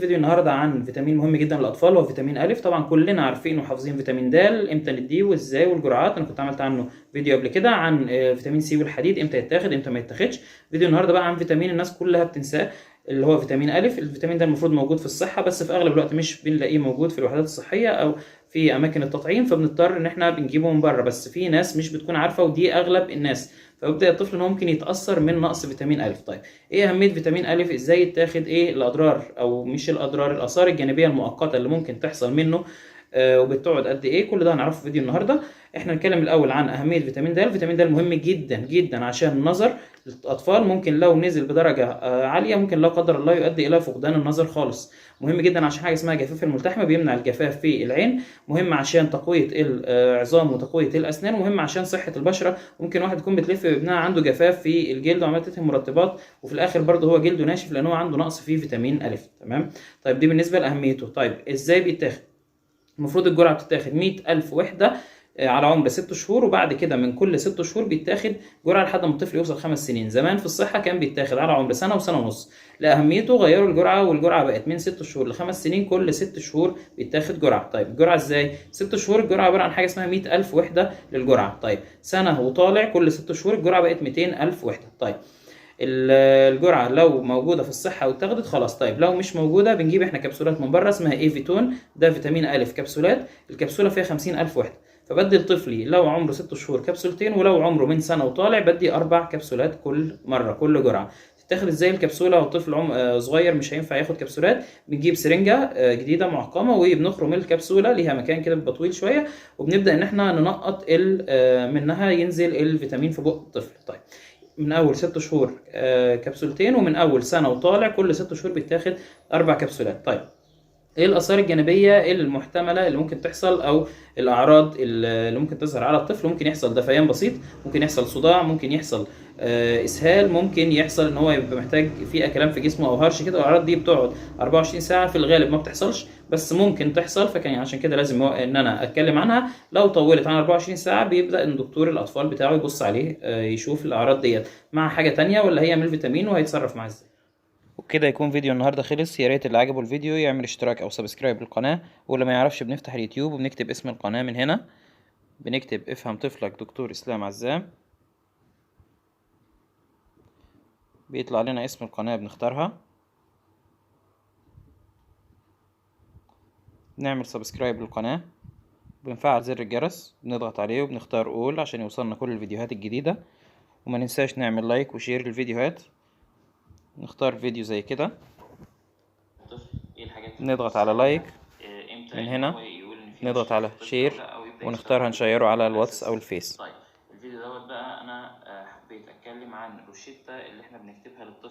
فيديو النهارده عن فيتامين مهم جدا للاطفال، هو فيتامين الف. طبعا كلنا عارفين وحافظين فيتامين د امتى نديه وازاي والجرعات. انا كنت عملت عنه فيديو قبل كده عن فيتامين سي والحديد، امتى يتاخد امتى ما يتاخدش. فيديو النهارده بقى عن فيتامين الناس كلها بتنساه، اللي هو فيتامين الف. الفيتامين ده المفروض موجود في الصحه، بس في اغلب الوقت مش بنلاقيه موجود في الوحدات الصحيه او في اماكن التطعيم، فبنضطر ان احنا بنجيبه من بره. بس في ناس مش بتكون عارفه، ودي اغلب الناس، فبيبدا الطفل ان هو ممكن يتاثر من نقص فيتامين الف. طيب ايه اهميه فيتامين الف؟ ازاي يتاخد؟ ايه الاضرار او مش الاضرار، الاثار الجانبيه المؤقته اللي ممكن تحصل منه؟ وبتقعد قد ايه؟ كل ده هنعرفه في فيديو النهارده. احنا هنتكلم الاول عن اهميه فيتامين د. الفيتامين د مهم جدا جدا عشان النظر. الاطفال ممكن لو نزل بدرجه عاليه ممكن لا قدر الله يؤدي الى فقدان النظر خالص. مهم جدا عشان حاجه اسمها جفاف الملتحمه، بيمنع الجفاف في العين. مهم عشان تقويه العظام وتقويه الاسنان. مهم عشان صحه البشره. ممكن واحد يكون بتلف بابنها عنده جفاف في الجلد وعماله تدهن مرطبات، وفي الاخر برضه هو جلده ناشف لان هو عنده نقص في فيتامين الف. تمام؟ طيب دي بالنسبه لاهميته. طيب ازاي بيتاخد؟ المفروض الجرعه بتتاخد 100,000 وحده على عمر 6 شهور، وبعد كده من كل 6 شهور بيتاخد جرعه لحد ما الطفل يوصل 5 سنين. زمان في الصحه كان بيتاخد على عمر سنه وسنه ونص. لاهميته غيروا الجرعه، والجرعه بقت من 6 شهور ل 5 سنين، كل 6 شهور بيتاخد جرعه. طيب الجرعه ازاي؟ 6 شهور الجرعه عباره عن حاجه اسمها 100,000 وحده للجرعه. طيب سنه وطالع كل 6 شهور الجرعه بقت 200,000 وحده. طيب الجرعه لو موجوده في الصحه واتاخدت خلاص. طيب لو مش موجوده بنجيب احنا كبسولات من بره اسمها ايفيتون، ده فيتامين الف كبسولات. الكبسوله فيها 50,000 وحده، فبدي لطفلي لو عمره 6 شهور كبسولتين، ولو عمره من سنه وطالع بدي 4 كبسولات كل مره كل جرعه. تتاخد ازاي الكبسوله والطفل صغير مش هينفع ياخد كبسولات؟ بنجيب سرنجه جديده معقمه وبنخرم الكبسوله، ليها مكان كده بيبقى طويل شويه، وبنبدا ان احنا ننقط منها ينزل الفيتامين في بق الطفل. طيب من اول 6 شهور كبسولتين، ومن اول سنه وطالع كل 6 شهور بيتاخد 4 كبسولات. طيب ايه الاثار الجانبيه المحتمله اللي ممكن تحصل، او الاعراض اللي ممكن تظهر على الطفل؟ ممكن يحصل دفيان بسيط، ممكن يحصل صداع، ممكن يحصل اسهال، ممكن يحصل ان هو يبقى محتاج في اكلام في جسمه او هرش كده. الاعراض دي بتقعد 24 ساعه، في الغالب ما بتحصلش بس ممكن تحصل، فكان عشان كده لازم ان انا اتكلم عنها. لو طولت عن 24 ساعه بيبدا ان دكتور الاطفال بتاعه يبص عليه يشوف الاعراض ديت مع حاجه تانية ولا هي من الفيتامين، وهيتصرف معاه ازاي. وبكده يكون فيديو النهارده خلص. يا ريت اللي عجبه الفيديو يعمل اشتراك او سبسكرايب للقناه، واللي ما يعرفش بنفتح اليوتيوب وبنكتب اسم القناه من هنا، بنكتب افهم طفلك دكتور اسلام عزام، بيطلع لنا اسم القناه بنختارها، نعمل سبسكرايب للقناه، بنفعل زر الجرس بنضغط عليه وبنختار اول عشان يوصلنا كل الفيديوهات الجديده. وما ننساش نعمل لايك وشير للفيديوهات. نختار فيديو زي كده، نضغط على لايك من هنا، نضغط على شير ونختار هنشيره على الواتس او الفيس. طيب الفيديو دوت بقى انا حبيت اتكلم عن روشتة اللي احنا بنكتبها للطفل